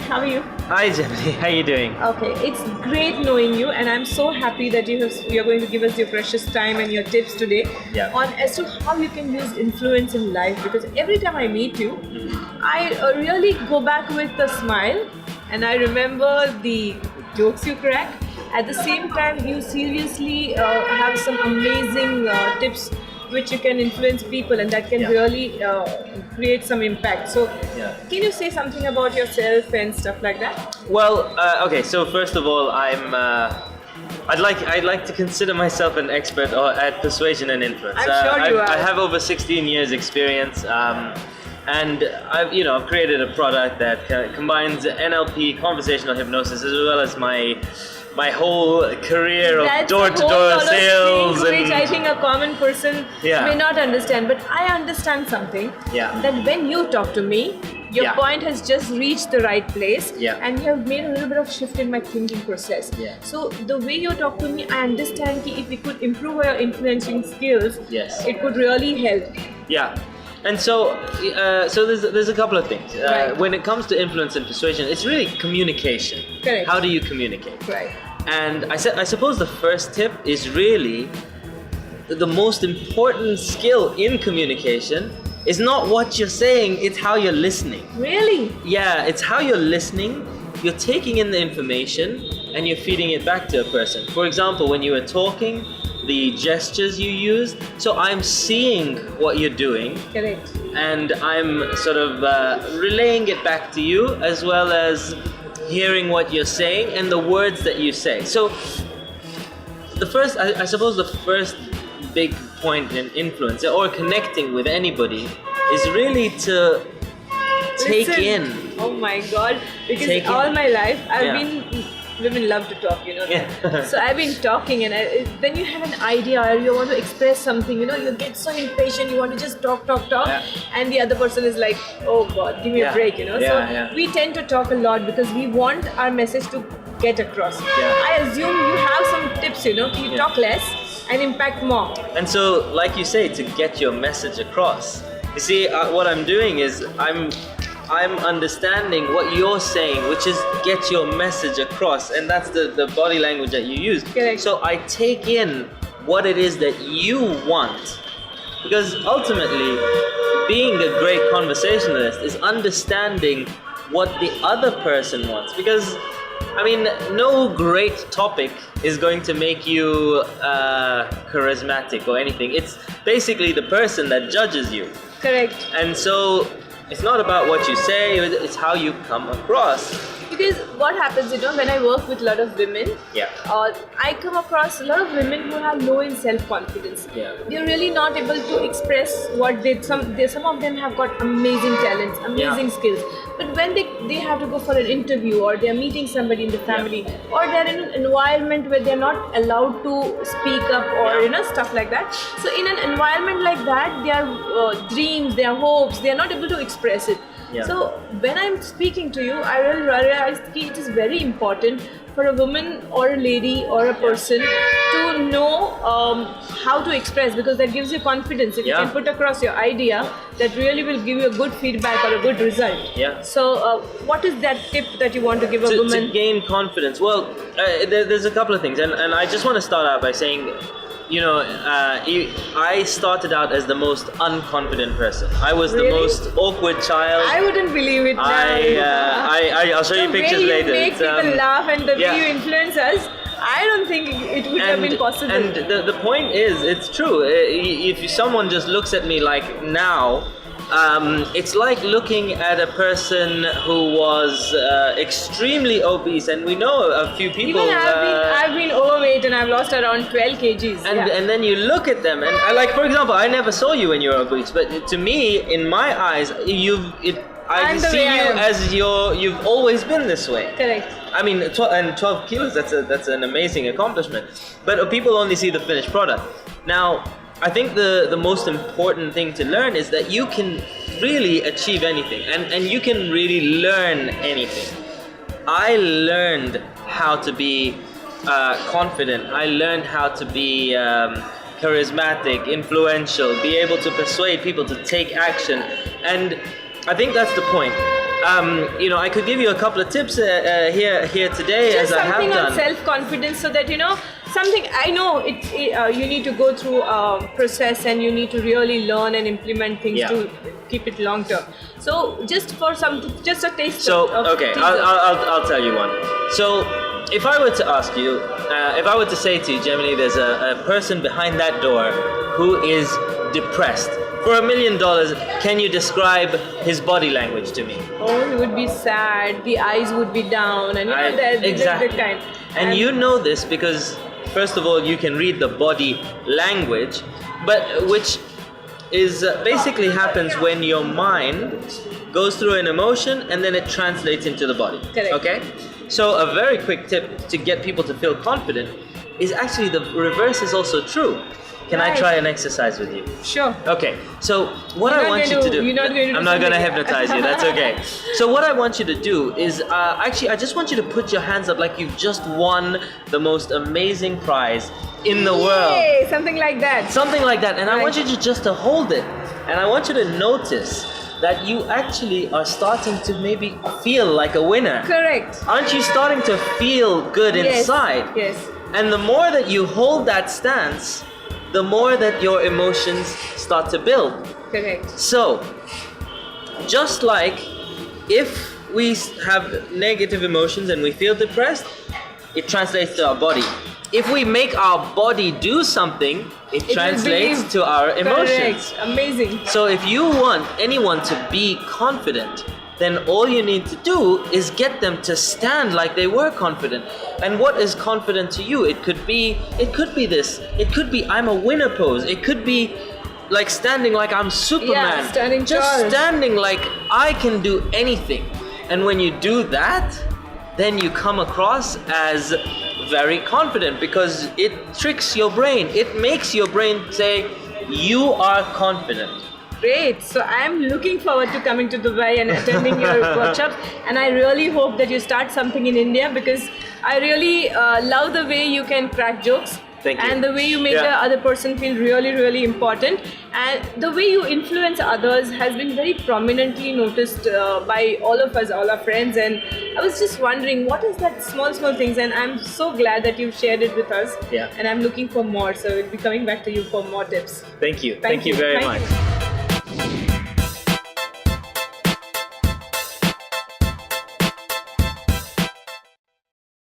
how are you? Hi Gemini, how you doing? Okay, it's great knowing you, and I'm so happy that you're going to give us your precious time and your tips today Yeah. on as to how you can use influence in life. Because every time I meet you, I really go back with a smile, and I remember the jokes you crack. At the same time, you seriously have some amazing tips which you can influence people, and that can Yeah. really create some impact. So, Yeah. can you say something about yourself and stuff like that? Well, okay. So first of all, I'd like to consider myself an expert at persuasion and influence. I'm sure you are. I have over 16 years experience, and I've created a product that combines NLP, conversational hypnosis, as well as my whole career of That's door-to-door a whole lot sales of things which I and think a common person Yeah. may not understand. But I understand something. Yeah. That when you talk to me, your Yeah. point has just reached the right place. Yeah. And you have made a little bit of shift in my thinking process. Yeah. So the way you talk to me, I understand that if we could improve our influencing skills, Yes. it could really help. Yeah, and so there's a couple of things. Right. When it comes to influence and persuasion, it's really communication. Correct. How do you communicate? Right. And I suppose the first tip is really the most important skill in communication is not what you're saying, it's how you're listening. Really? Yeah, it's how you're listening, you're taking in the information, and you're feeding it back to a person. For example, when you were talking, the gestures you used, so I'm seeing what you're doing, Correct. and I'm sort of relaying it back to you, as well as hearing what you're saying and the words that you say. So I suppose the first big point in influence or connecting with anybody is really to take Listen. in. Oh my God! Because Take in. all my life I've Yeah. been. Women love to talk, you know. Yeah. So I've been talking, and when you have an idea or you want to express something, you know, you get so impatient. You want to just talk, Yeah. and the other person is like, "Oh God, give me Yeah. a break," you know. Yeah, So yeah. we tend to talk a lot because we want our message to get across. Yeah. I assume you have some tips, you know, you Yeah. talk less and impact more. And so, like you say, to get your message across. You see, what I'm doing is I'm understanding what you're saying, which is get your message across, and that's the body language that you use. Correct. So I take in what it is that you want, because ultimately, being a great conversationalist is understanding what the other person wants. Because I mean, no great topic is going to make you charismatic or anything. It's basically the person that judges you. Correct. And so it's not about what you say, it's how you come across. Because what happens, you know, when I work with a lot of women, Yeah. I come across a lot of women who have low in self-confidence. Yeah. They're really not able to express what some of them have got amazing talents, amazing skills. But when they have to go for an interview, or they're meeting somebody in the family, or they're in an environment where they're not allowed to speak up, or Yeah. you know, stuff like that. So in an environment like that, their dreams, their hopes, they're not able to express it. Yeah. So when I'm speaking to you, I really realize that it is very important for a woman or a lady or a person to know how to express, because that gives you confidence. If you Yeah. can put across your idea, that really will give you a good feedback or a good result. Yeah. So what is that tip that you want to give a To woman? gain confidence, well, there's a couple of things, and I just want to start out by saying, you know, I started out as the most unconfident person. I was the Really? most awkward child. I wouldn't believe it now. I'll show you The pictures way later. you make It's, people laugh and the yeah. way you influence us, I don't think it would have been possible. And the point is, it's true. If someone just looks at me like now, it's like looking at a person who was extremely obese, and we know a few people. Even I've been overweight and I've lost around 12 kgs. And then you look at them, and like, for example, I never saw you when you were obese, but to me, in my eyes, I I'm the see way I you am. as you've always been this way. Correct. I mean, 12 kilos, that's an amazing accomplishment. But people only see the finished product. Now, I think the most important thing to learn is that you can really achieve anything, and you can really learn anything. I learned how to be confident. I learned how to be charismatic, influential, be able to persuade people to take action. And I think that's the point. I could give you a couple of tips here today, Just as I have something on done. self-confidence, so that something I know you need to go through a process and you need to really learn and implement things Yeah. to keep it long term. So just a taste. So of okay, teaser. I'll tell you one. So if I were to ask you, if I were to say to you, Gemini, there's a person behind that door who is depressed. For $1 million, can you describe his body language to me? Oh, he would be sad. The eyes would be down, and Exactly. the kind. And you know this because, first of all, you can read the body language, but which is basically happens when your mind goes through an emotion and then it translates into the body. Correct. Okay? So a very quick tip to get people to feel confident is actually the reverse is also true. Can I Right. try an exercise with you? Sure. Okay, so what You're I not want going you to- to do, you're not going to do I'm not going to something. hypnotize you, that's okay. So what I want you to do is, actually I just want you to put your hands up like you've just won the most amazing prize in the world. Yay, something like that. Something like that. And I want you Right. to just to hold it. And I want you to notice that you actually are starting to maybe feel like a winner. Correct. Aren't you starting to feel good Yes. inside? Yes. And the more that you hold that stance, the more that your emotions start to build. Correct. So, just like if we have negative emotions and we feel depressed, it translates to our body. If we make our body do something, it will translates believe- to our emotions. Correct. Amazing. So if you want anyone to be confident, then all you need to do is get them to stand like they were confident. And what is confident to you? It could be this. It could be I'm a winner pose. It could be like standing like I'm Superman. Yeah, standing Just tall. standing like I can do anything. And when you do that, then you come across as very confident because it tricks your brain. It makes your brain say, you are confident. Great. So I'm looking forward to coming to Dubai and attending your workshops. And I really hope that you start something in India because I really love the way you can crack jokes. Thank you. And the way you make Yeah. the other person feel really, really important. And the way you influence others has been very prominently noticed by all of us, all our friends. And I was just wondering, what is that small things? And I'm so glad that you've shared it with us. Yeah. And I'm looking for more. So I'll be coming back to you for more tips. Thank you. Thank you. very Thank much. you.